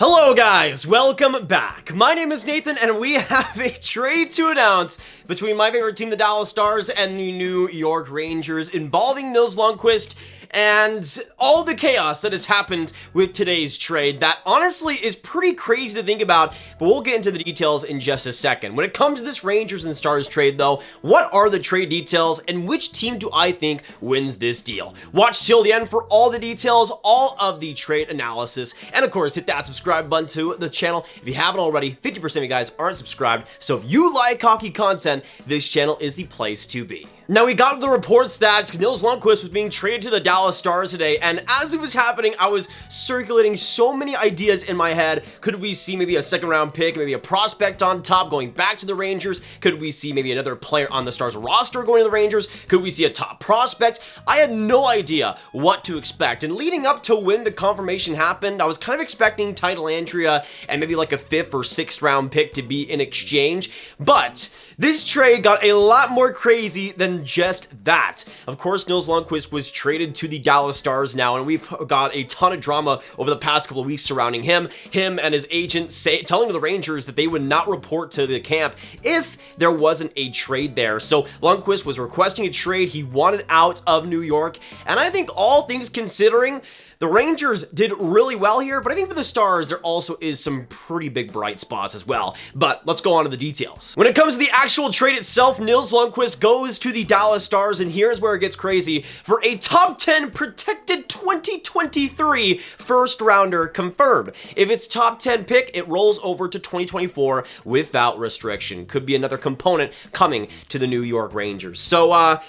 Hello guys, welcome back. My name is Nathan and we have a trade to announce between my favorite team, the Dallas Stars, and the New York Rangers involving NILS LUNDKVIST and all the chaos that has happened with today's trade that honestly is pretty crazy to think about, but we'll get into the details in just a second. When it comes to this Rangers and Stars trade though, what are the trade details and which team do I think wins this deal? Watch till the end for all the details, all of the trade analysis, and of course hit that subscribe button to the channel if you haven't already. 50% of you guys aren't subscribed, so if you like hockey content, this channel is the place to be. Now, we got the reports that NILS LUNDKVIST was being traded to the Dallas Stars today, and as it was happening, I was circulating so many ideas in my head. Could we see maybe a second-round pick, maybe a prospect on top going back to the Rangers? Could we see maybe another player on the Stars roster going to the Rangers? Could we see a top prospect? I had no idea what to expect, and leading up to when the confirmation happened, I was kind of expecting Title Andrea and maybe like a 5th or 6th round pick to be in exchange, but this trade got a lot more crazy than just that. Of course, NILS LUNDKVIST was traded to the Dallas Stars now, and we've got a ton of drama over the past couple of weeks surrounding him and his agent telling the Rangers that they would not report to the camp if there wasn't a trade there. So LUNDKVIST was requesting a trade. He wanted out of New York, and I think all things considering, the Rangers did really well here, but I think for the Stars, there also is some pretty big bright spots as well. But let's go on to the details. When it comes to the actual trade itself, NILS LUNDKVIST goes to the Dallas Stars, and here's where it gets crazy. For a top 10 protected 2023 first rounder confirmed. If it's top 10 pick, it rolls over to 2024 without restriction. Could be another component coming to the New York Rangers. So,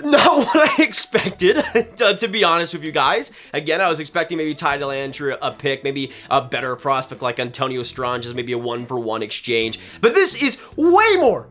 not what I expected, to be honest with you guys. Again, I was expecting maybe Title Andrea a pick, maybe a better prospect like Antonio Stranges, maybe a 1-for-1 exchange. But this is way more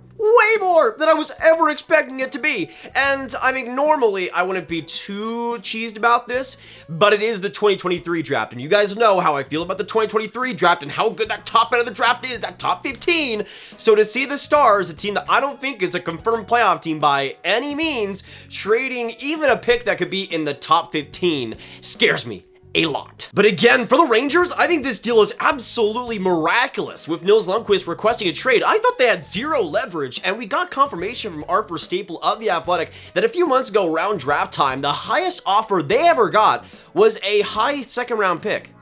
than I was ever expecting it to be. And I mean, normally I wouldn't be too cheesed about this, but it is the 2023 draft, and you guys know how I feel about the 2023 draft and how good that top end of the draft is, that top 15. So to see the Stars, a team that I don't think is a confirmed playoff team by any means, trading even a pick that could be in the top 15 scares me a lot. But again, for the Rangers, I think this deal is absolutely miraculous. With NILS LUNDKVIST requesting a trade, I thought they had zero leverage, and we got confirmation from Arthur Staple of The Athletic that a few months ago around draft time, the highest offer they ever got was a high second-round pick.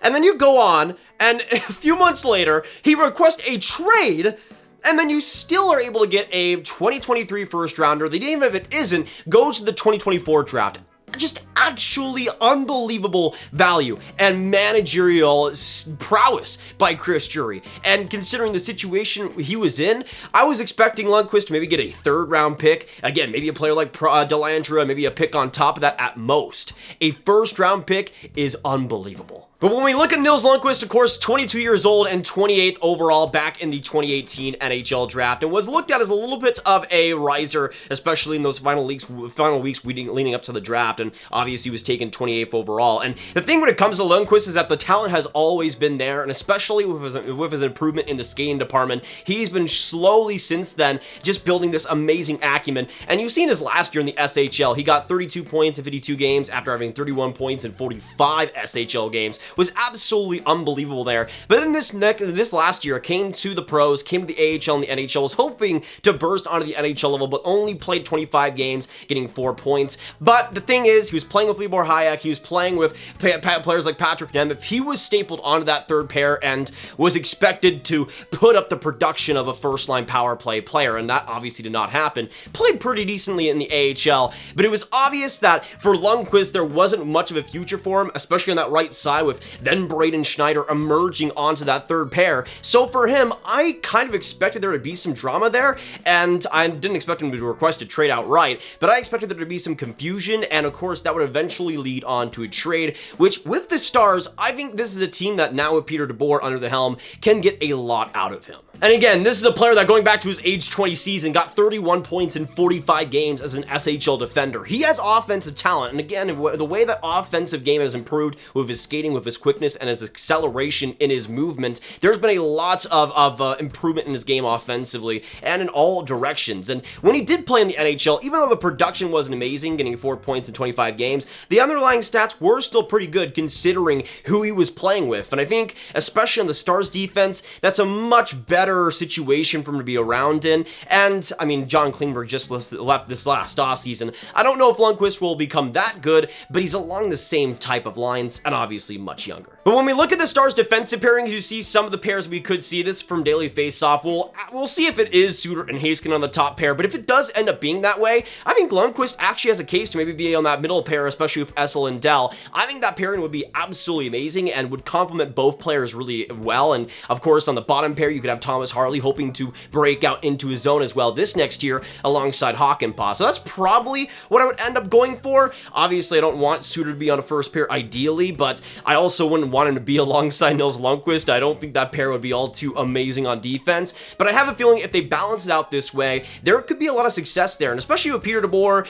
And then you go on, and a few months later, he requests a trade, and then you still are able to get a 2023 first rounder that even if it isn't, goes to the 2024 draft. Just actually unbelievable value and managerial prowess by Chris Drury. And considering the situation he was in, I was expecting LUNDKVIST to maybe get a 3rd round pick. Again, maybe a player like Dellandrea, maybe a pick on top of that at most. A 1st round pick is unbelievable. But when we look at NILS LUNDKVIST, of course, 22 years old and 28th overall back in the 2018 NHL draft, and was looked at as a little bit of a riser, especially in those final weeks leading up to the draft, and obviously he was taken 28th overall. And the thing when it comes to LUNDKVIST is that the talent has always been there, and especially with his improvement in the skating department, he's been slowly since then just building this amazing acumen. And you've seen his last year in the SHL. He got 32 points in 52 games after having 31 points in 45 SHL games. Was absolutely unbelievable there. But then this last year came to the pros, came to the AHL and the NHL, was hoping to burst onto the NHL level, but only played 25 games, getting 4 points. But the thing is, he was playing with Libor Hayek, he was playing with players like Patrick Nemec. He was stapled onto that third pair and was expected to put up the production of a first-line power play player, and that obviously did not happen. Played pretty decently in the AHL, but it was obvious that for LUNDKVIST, there wasn't much of a future for him, especially on that right side with then Braden Schneider emerging onto that third pair. So for him, I kind of expected there to be some drama there, and I didn't expect him to request a trade outright, but I expected there to be some confusion, and of course that would eventually lead on to a trade, which with the Stars, I think this is a team that now with Peter DeBoer under the helm can get a lot out of him. And again, this is a player that going back to his age 20 season got 31 points in 45 games as an SHL defender. He has offensive talent, and again, the way that offensive game has improved with his skating, with his quickness, and his acceleration in his movement, there's been a lot of improvement in his game offensively and in all directions. And when he did play in the NHL, even though the production wasn't amazing, getting 4 points in 25 games, games, the underlying stats were still pretty good considering who he was playing with. And I think, especially on the Stars defense, that's a much better situation for him to be around in. And, I mean, John Klingberg just left this last offseason. I don't know if Lundqvist will become that good, but he's along the same type of lines and obviously much younger. But when we look at the Stars defensive pairings, you see some of the pairs we could see this from Daily Faceoff. We'll see if it is Suter and Haskin on the top pair, but if it does end up being that way, I think Lundqvist actually has a case to maybe be on that middle pair, especially with Essel and Dell. I think that pairing would be absolutely amazing and would complement both players really well. And of course, on the bottom pair, you could have Thomas Harley hoping to break out into his zone as well this next year alongside Hakanpää. So that's probably what I would end up going for. Obviously, I don't want Suter to be on a first pair ideally, but I also wouldn't want him to be alongside NILS LUNDKVIST. I don't think that pair would be all too amazing on defense, but I have a feeling if they balance it out this way, there could be a lot of success there, and especially with Peter DeBoer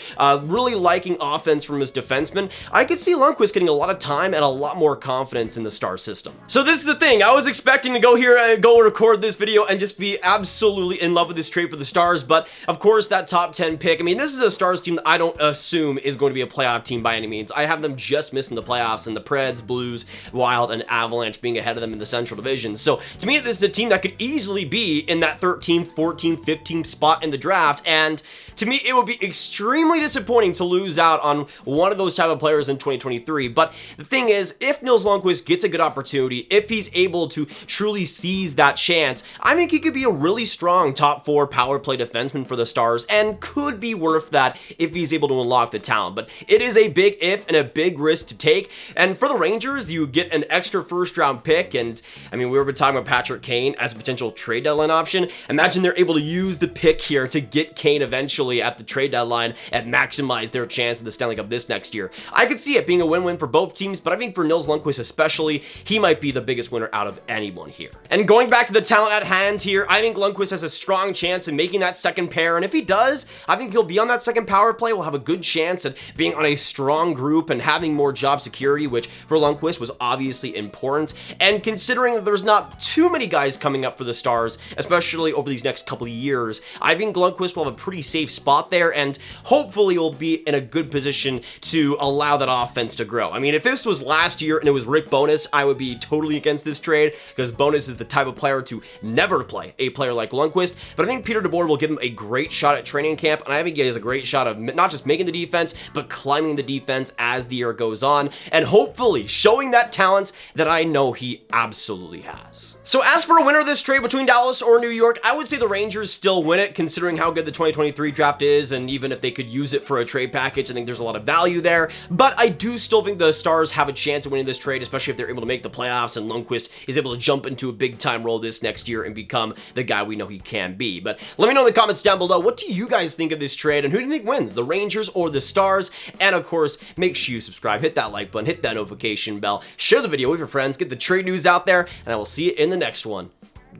really liking offense from his defenseman, I could see Lundqvist getting a lot of time and a lot more confidence in the Star system. So this is the thing, I was expecting to go here and go record this video and just be absolutely in love with this trade for the Stars, but of course that top 10 pick, I mean, this is a Stars team that I don't assume is going to be a playoff team by any means. I have them just missing the playoffs, and the Preds, Blues, Wild, and Avalanche being ahead of them in the Central Division. So to me, this is a team that could easily be in that 13, 14, 15 spot in the draft, and to me, it would be extremely disappointing to lose out on one of those type of players in 2023. But the thing is, if NILS LUNDQVIST gets a good opportunity, if he's able to truly seize that chance, I think he could be a really strong top 4 power play defenseman for the Stars and could be worth that if he's able to unlock the talent. But it is a big if and a big risk to take. And for the Rangers, you get an extra first-round pick, and I mean, we were talking about Patrick Kane as a potential trade deadline option. Imagine they're able to use the pick here to get Kane eventually at the trade deadline and maximize their chance of the Stanley Cup this next year. I could see it being a win-win for both teams, but I think for NILS LUNDQVIST especially, he might be the biggest winner out of anyone here. And going back to the talent at hand here, I think Lundqvist has a strong chance in making that second pair, and if he does, I think he'll be on that second power play. We'll have a good chance at being on a strong group and having more job security, which for Lundqvist was obviously important. And considering that there's not too many guys coming up for the Stars, especially over these next couple of years, I think Lundqvist will have a pretty safe spot there, and hopefully will be in a good position to allow that offense to grow. I mean, if this was last year and it was Rick Bowness, I would be totally against this trade, because Bowness is the type of player to never play a player like Lundqvist. But I think Peter DeBoer will give him a great shot at training camp, and I think he has a great shot of not just making the defense, but climbing the defense as the year goes on, and hopefully showing that talent that I know he absolutely has. So as for a winner of this trade between Dallas or New York, I would say the Rangers still win it, considering how good the 2023 draft is, and even if they could use it for a trade package, I think there's a lot of value there. But I do still think the Stars have a chance of winning this trade, especially if they're able to make the playoffs and Lundqvist is able to jump into a big time role this next year and become the guy we know he can be. But let me know in the comments down below, what do you guys think of this trade, and who do you think wins, the Rangers or the Stars? And of course, make sure you subscribe, hit that like button, hit that notification bell, share the video with your friends, get the trade news out there, and I will see you in the next one.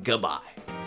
Goodbye.